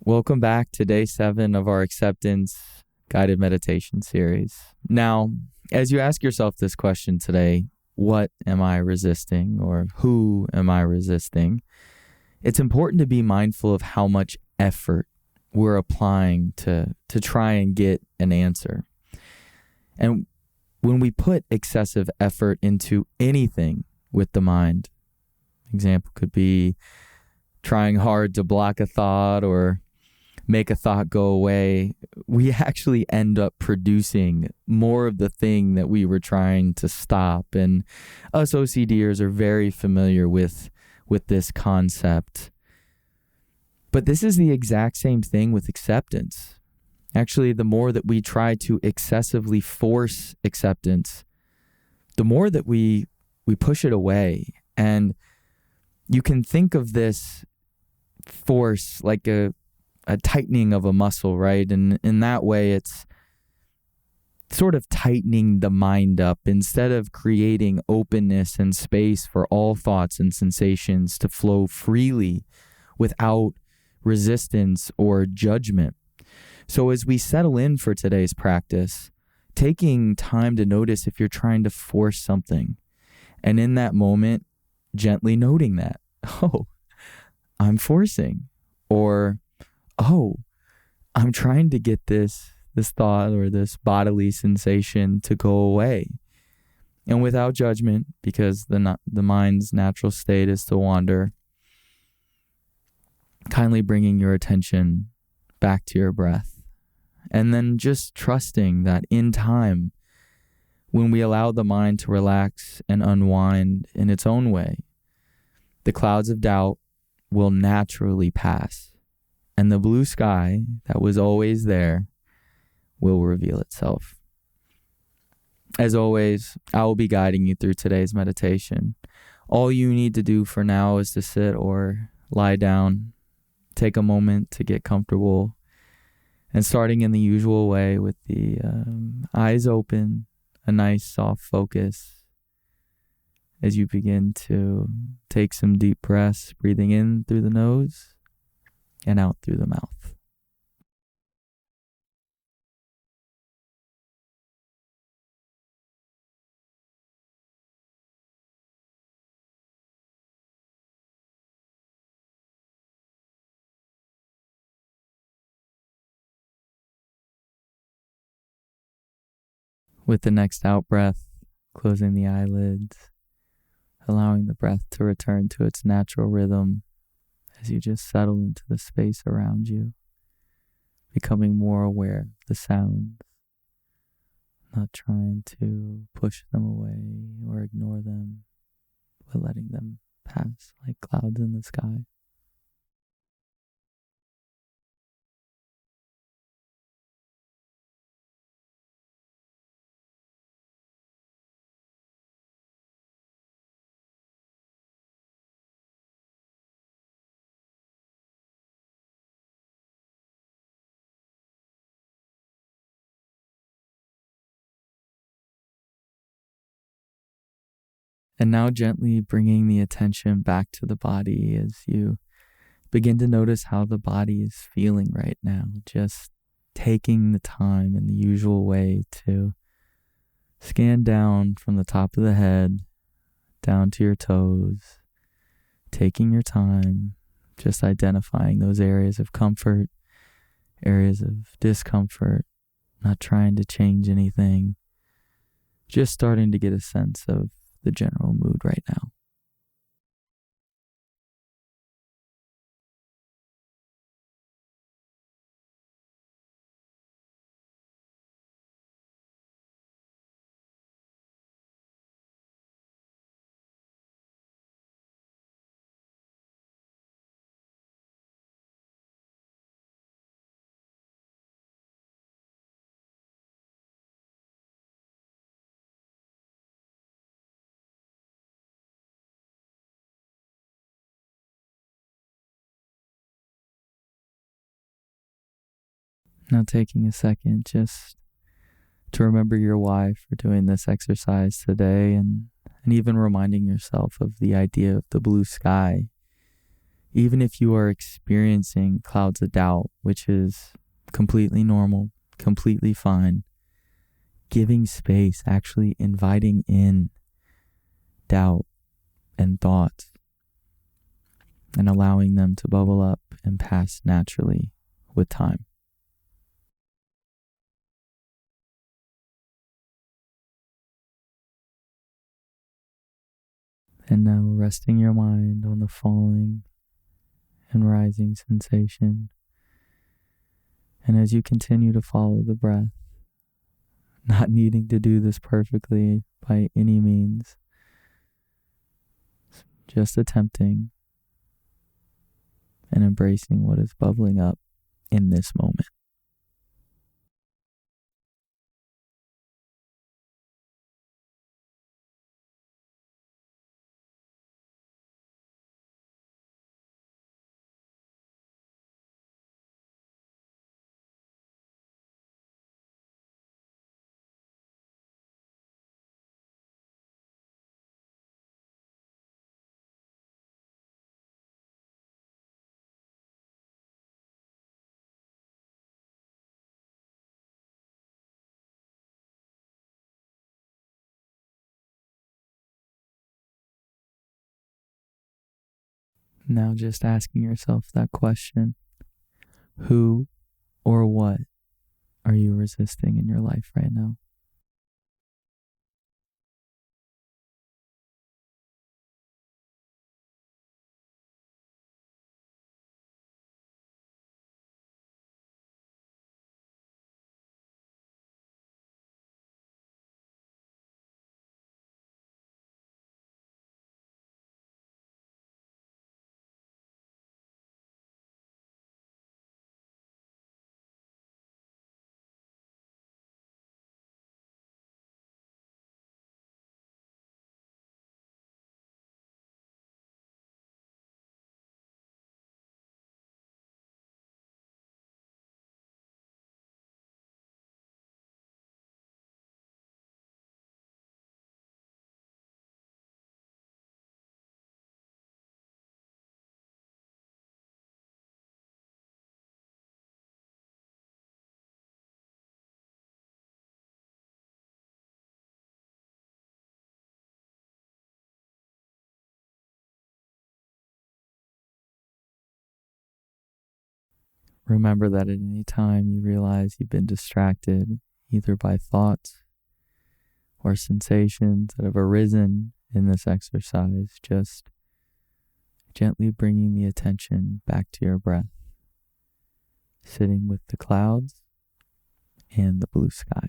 Welcome back to day 7 of our acceptance guided meditation series. Now, as you ask yourself this question today, what am I resisting or who am I resisting? It's important to be mindful of how much effort we're applying to try and get an answer. And when we put excessive effort into anything with the mind, example could be trying hard to block a thought or make a thought go away, we actually end up producing more of the thing that we were trying to stop. And us OCDers are very familiar with this concept. But this is the exact same thing with acceptance. Actually, the more that we try to excessively force acceptance, the more that we push it away. And you can think of this force like a tightening of a muscle, right? And in that way, it's sort of tightening the mind up instead of creating openness and space for all thoughts and sensations to flow freely without resistance or judgment. So as we settle in for today's practice, taking time to notice if you're trying to force something, and in that moment, gently noting that, oh, I'm forcing, or oh, I'm trying to get this thought or this bodily sensation to go away. And without judgment, because the mind's natural state is to wander, kindly bringing your attention back to your breath. And then just trusting that in time, when we allow the mind to relax and unwind in its own way, the clouds of doubt will naturally pass. And the blue sky that was always there will reveal itself. As always, I will be guiding you through today's meditation. All you need to do for now is to sit or lie down, take a moment to get comfortable, and starting in the usual way with the eyes open, a nice soft focus as you begin to take some deep breaths, breathing in through the nose and out through the mouth. With the next out breath, closing the eyelids, allowing the breath to return to its natural rhythm as you just settle into the space around you, becoming more aware of the sounds, not trying to push them away or ignore them, but letting them pass like clouds in the sky. And now gently bringing the attention back to the body as you begin to notice how the body is feeling right now. Just taking the time in the usual way to scan down from the top of the head down to your toes, taking your time, just identifying those areas of comfort, areas of discomfort, not trying to change anything, just starting to get a sense of the general mood right now. Now taking a second just to remember your why for doing this exercise today, and even reminding yourself of the idea of the blue sky Even if you are experiencing clouds of doubt, which is completely normal, completely fine, giving space, actually inviting in doubt and thoughts and allowing them to bubble up and pass naturally with time. And now resting your mind on the falling and rising sensation. And as you continue to follow the breath, not needing to do this perfectly by any means, just attempting and embracing what is bubbling up in this moment. Now just asking yourself that question: who or what are you resisting in your life right now? Remember that at any time you realize you've been distracted, either by thoughts or sensations that have arisen in this exercise, just gently bringing the attention back to your breath, sitting with the clouds and the blue sky.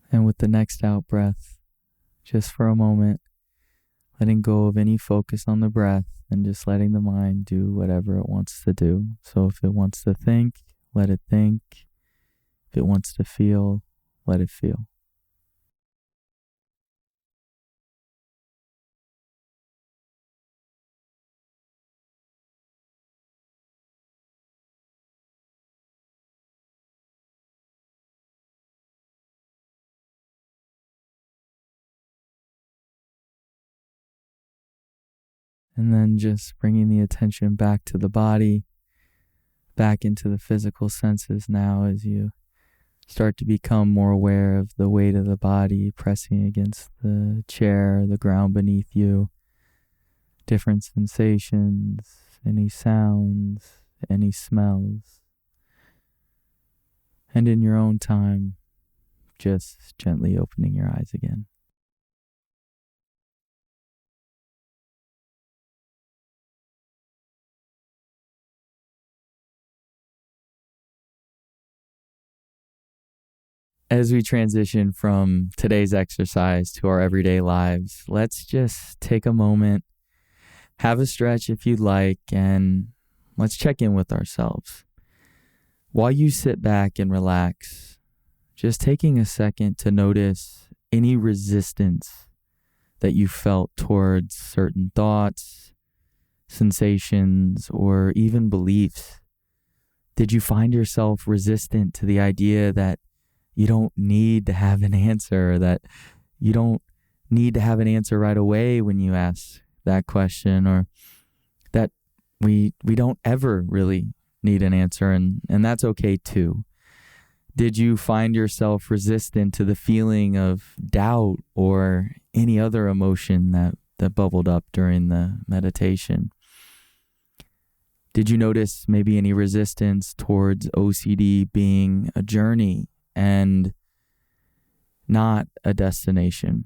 And with the next out breath, just for a moment, letting go of any focus on the breath and just letting the mind do whatever it wants to do. So if it wants to think, let it think. If it wants to feel, let it feel. And then just bringing the attention back to the body, back into the physical senses now as you start to become more aware of the weight of the body pressing against the chair, the ground beneath you, different sensations, any sounds, any smells. And in your own time, just gently opening your eyes again. As we transition from today's exercise to our everyday lives, let's just take a moment, have a stretch if you'd like, and let's check in with ourselves. While you sit back and relax, just taking a second to notice any resistance that you felt towards certain thoughts, sensations, or even beliefs. Did you find yourself resistant to the idea that you don't need to have an answer, that you don't need to have an answer right away when you ask that question, or that we don't ever really need an answer, and that's okay too? Did you find yourself resistant to the feeling of doubt or any other emotion that bubbled up during the meditation? Did you notice maybe any resistance towards OCD being a journey and not a destination?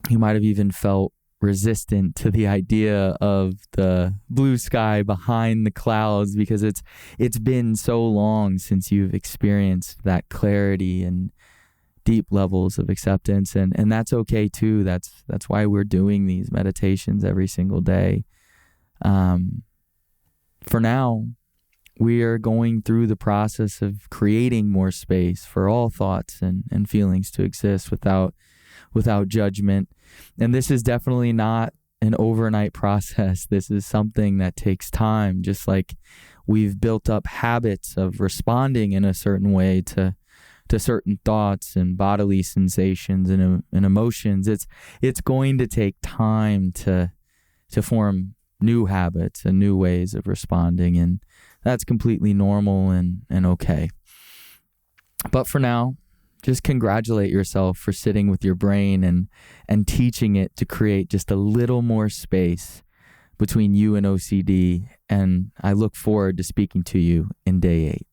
You might have even felt resistant to the idea of the blue sky behind the clouds because it's been so long since you've experienced that clarity and deep levels of acceptance, and that's okay too. That's why we're doing these meditations every single day. For now, we are going through the process of creating more space for all thoughts and feelings to exist without judgment. And this is definitely not an overnight process. This is something that takes time, just like we've built up habits of responding in a certain way to certain thoughts and bodily sensations and emotions. It's going to take time to form new habits and new ways of responding, and that's completely normal and okay. But for now, just congratulate yourself for sitting with your brain and teaching it to create just a little more space between you and OCD. And I look forward to speaking to you in day 8.